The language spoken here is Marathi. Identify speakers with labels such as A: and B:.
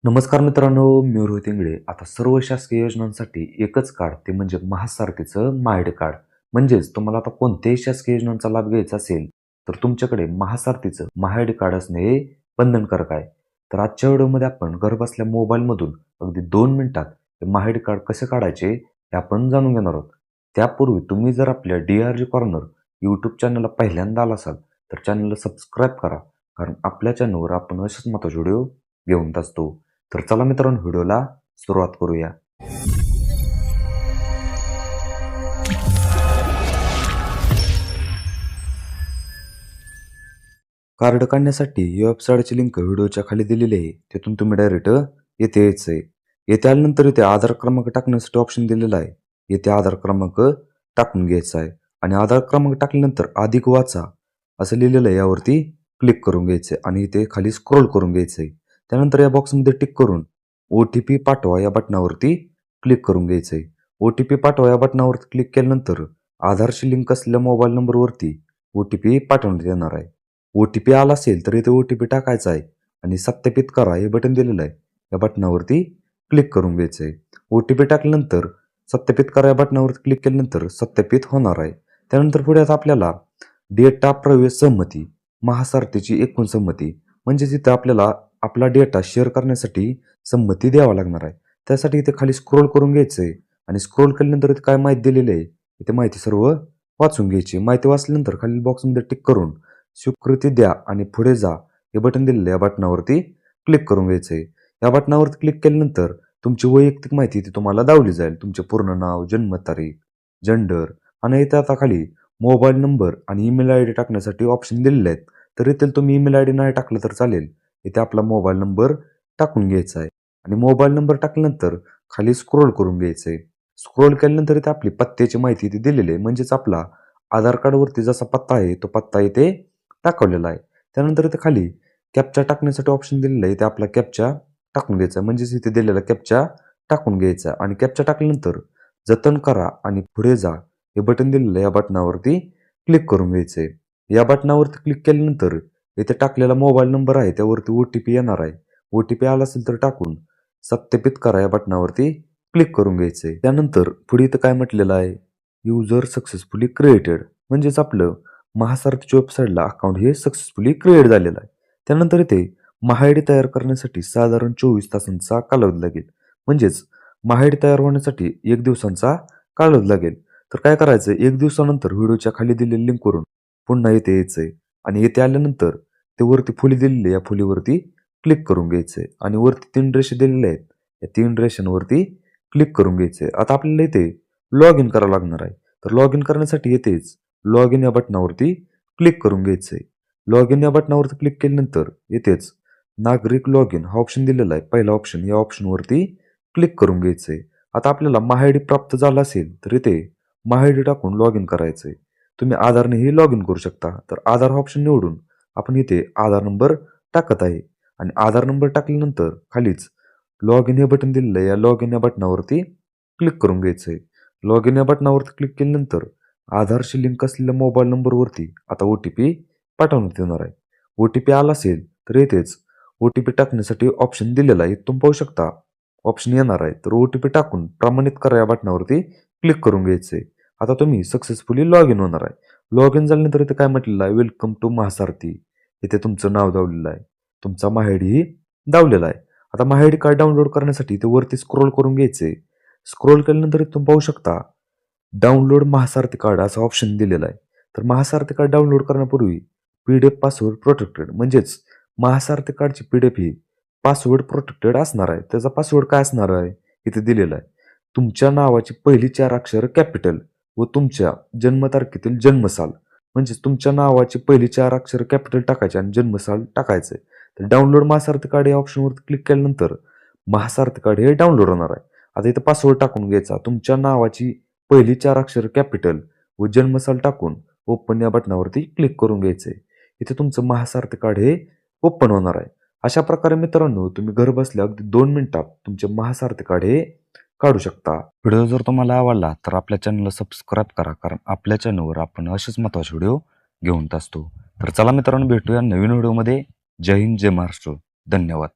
A: नमस्कार मित्रांनो, मी रोहित इंगळे. आता सर्व शासकीय योजनांसाठी एकच कार्ड, ते म्हणजे महासारथीचं मायडेड कार्ड. म्हणजेच तुम्हाला आता कोणत्याही शासकीय योजनांचा लाभ घ्यायचा असेल, तर तुमच्याकडे महासारथीचं मायडेड कार्ड असणे हे बंधनकारक आहे. तर आजच्या व्हिडिओमध्ये आपण घरबसल्या मोबाईलमधून अगदी 2 मिनिटात हे मायडेड कार्ड कसे काढायचे हे आपण जाणून घेणार आहोत. त्यापूर्वी तुम्ही जर आपल्या DRG कॉर्नर यूट्यूब चॅनलला पहिल्यांदा आला असाल, तर चॅनलला सबस्क्राईब करा. कारण आपल्या चॅनलवर आपण असेच महत्त्वाचे व्हिडिओ घेऊन असतो. तर चला मित्रांनो, व्हिडिओला सुरुवात करूया. कार्ड काढण्यासाठी या वेबसाईटची लिंक व्हिडिओच्या खाली दिलेली आहे. तिथून तुम्ही डायरेक्ट येथे यायचं आहे. येथे आल्यानंतर इथे आधार क्रमांक टाकण्यासाठी ऑप्शन दिलेला आहे. येथे आधार क्रमांक टाकून घ्यायचा आहे आणि आधार क्रमांक टाकल्यानंतर अधिक वाचा असं लिहिलेलं आहे, यावरती क्लिक करून घ्यायचं आहे आणि इथे खाली स्क्रोल करून घ्यायचं आहे. त्यानंतर या बॉक्समध्ये टिक करून OTP पाठवा या बटनावरती क्लिक करून घ्यायचं आहे. OTP पाठवा या बटनावरती क्लिक केल्यानंतर आधारशी लिंक असलेल्या मोबाईल नंबरवरती OTP पाठवण्यात येणार आहे. OTP आला असेल तर इथे OTP टाकायचा आहे आणि सत्यापित करा हे बटन दिलेलं आहे. या बटनावरती क्लिक करून घ्यायचं आहे. OTP टाकल्यानंतर सत्यापित करा या बटनावरती क्लिक केल्यानंतर सत्यापित होणार आहे. त्यानंतर पुढे आता आपल्याला डेटा प्रवेश संमती, महासारथीची एकूण संमती, म्हणजे तिथं आपल्याला आपला डेटा शेअर करण्यासाठी संमती द्यावा लागणार आहे. त्यासाठी इथे खाली स्क्रोल करून घ्यायचं आहे आणि स्क्रोल केल्यानंतर इथे काय माहिती दिलेली आहे इथे माहिती सर्व वाचून घ्यायची. माहिती वाचल्यानंतर खालील बॉक्समध्ये टिक करून स्वीकृती द्या आणि पुढे जा हे बटन दिलेलं आहे, या बटनावरती क्लिक करून घ्यायचं आहे. या बटनावरती क्लिक केल्यानंतर तुमची वैयक्तिक माहिती ती तुम्हाला दावली जाईल. तुमचे पूर्ण नाव, जन्मतारीख, जेंडर आणि इथे आता खाली मोबाईल नंबर आणि ईमेल ID टाकण्यासाठी ऑप्शन दिलेले आहेत. तर इथे तुम्ही ईमेल ID नाही टाकलं तर चालेल. इथे आपला मोबाईल नंबर टाकून घ्यायचा आहे आणि मोबाईल नंबर टाकल्यानंतर खाली स्क्रोल करून घ्यायचं आहे. स्क्रोल केल्यानंतर इथे आपली पत्त्याची माहिती इथे दिलेली आहे, म्हणजेच आपला आधार कार्डवरती जसा पत्ता आहे तो पत्ता इथे टाकवलेला आहे. त्यानंतर इथे खाली कॅप्चा टाकण्यासाठी ऑप्शन दिलेला आहे. इथे आपला कॅप्चा टाकून घ्यायचा आहे, म्हणजेच इथे दिलेला कॅप्चा टाकून घ्यायचा आहे आणि कॅप्चा टाकल्यानंतर जतन करा आणि पुढे जा हे बटन दिलेलं आहे, या बटनावरती क्लिक करून घ्यायचं आहे. या बटनावरती क्लिक केल्यानंतर इथे टाकलेला मोबाईल नंबर आहे त्यावरती OTP येणार आहे. OTP आला असेल तर टाकून सत्यापित करा या बटनावरती क्लिक करून घ्यायचे. त्यानंतर पुढे इथं काय म्हटलेलं आहे, युजर सक्सेसफुली क्रिएटेड, म्हणजेच आपलं महासारथीच्या वेबसाईटला अकाउंट हे सक्सेसफुली क्रिएट झालेलं आहे. त्यानंतर इथे महाआयडी तयार करण्यासाठी साधारण 24 तासांचा कालावधी लागेल. म्हणजेच महाआयडी तयार होण्यासाठी 1 दिवसांचा कालावधी लागेल. तर काय करायचं, 1 दिवसानंतर व्हिडिओच्या खाली दिलेल्या लिंकवरून पुन्हा इथे यायचंय आणि इथे आल्यानंतर ते वरती फुली दिलेली, या फुलीवरती क्लिक करून घ्यायचंय आणि वरती 3 रेषे दिलेल्या आहेत, या 3 रेषांवरती क्लिक करून घ्यायचंय. आता आपल्याला इथे लॉग इन करावं लागणार आहे. तर लॉग इन करण्यासाठी येतेच लॉग इन या बटनावरती क्लिक करून घ्यायचंय. लॉग इन या बटनावरती क्लिक केल्यानंतर येतेच नागरिक लॉग इन हा ऑप्शन दिलेला आहे, पहिला ऑप्शन, या ऑप्शनवरती क्लिक करून घ्यायचंय. आता आपल्याला महाआयडी प्राप्त झाला असेल तर इथे महाआयडी टाकून लॉग इन करायचंय. तुम्ही आधारनेही लॉग इन करू शकता. तर आधार हा ऑप्शन निवडून आपण इथे आधार नंबर टाकत आहे आणि आधार नंबर टाकल्यानंतर खालीच लॉग इन हे बटन दिलेलं आहे, या लॉग इन या बटनावरती क्लिक करून घ्यायचंय. लॉग इन या बटनावरती क्लिक केल्यानंतर आधारशी लिंक असलेल्या मोबाईल नंबरवरती आता OTP पाठवण्यात येणार आहे. OTP आला असेल तर येथेच OTP टाकण्यासाठी ऑप्शन दिलेला आहे, तुम्ही पाहू शकता ऑप्शन येणार आहे. तर OTP टाकून प्रमाणित करा या बटनावरती क्लिक करून घ्यायचंय. आता तुम्ही सक्सेसफुली लॉग इन होणार आहे. लॉग इन झाल्यानंतर इथे काय म्हटलेलं आहे, वेलकम टू महासारथी. इथे तुमचं नाव दावलेलं आहे, तुमचा महाआयडी ही दावलेला आहे. आता महाआयडी कार्ड डाउनलोड करण्यासाठी इथे वरती स्क्रोल करून घ्यायचे. स्क्रोल केल्यानंतर तुम्ही पाहू शकता डाउनलोड महासारथी कार्ड असा ऑप्शन दिलेला आहे. तर महासारथी कार्ड डाउनलोड करण्यापूर्वी PDF पासवर्ड प्रोटेक्टेड, म्हणजेच महासारथी कार्डची PDF ही पासवर्ड प्रोटेक्टेड असणार आहे. त्याचा पासवर्ड काय असणार आहे इथे दिलेला आहे. तुमच्या नावाची पहिली 4 अक्षर कॅपिटल व तुमच्या जन्मतारखेतील जन्मसाल, म्हणजेच तुमच्या नावाची पहिली 4 अक्षर कॅपिटल टाकायचे आणि जन्मसाल टाकायचे. तर डाउनलोड महासारथी कार्ड या ऑप्शनवरती क्लिक केल्यानंतर महासारथी कार्ड हे डाउनलोड होणार आहे. आता इथे पासवर्ड टाकून घ्यायचा. तुमच्या नावाची पहिली 4 अक्षर कॅपिटल व जन्मसाल टाकून ओपन या बटनावरती क्लिक करून घ्यायचंय. इथे तुमचं महासारथी कार्ड हे ओपन होणार आहे. अशा प्रकारे मित्रांनो, तुम्ही घर बसल्या अगदी 2 मिनिटात तुमचे महासारथी कार्ड हे काढू शकता. व्हिडिओ जर तुम्हाला आवडला तर आपल्या चॅनलला सबस्क्राईब करा, कारण आपल्या चॅनलवर आपण असेच महत्त्वाचे व्हिडिओ घेऊन असतो. तर चला मित्रांनो, भेटूया नवीन व्हिडिओमध्ये. जय हिंद, जय महाराष्ट्र. धन्यवाद.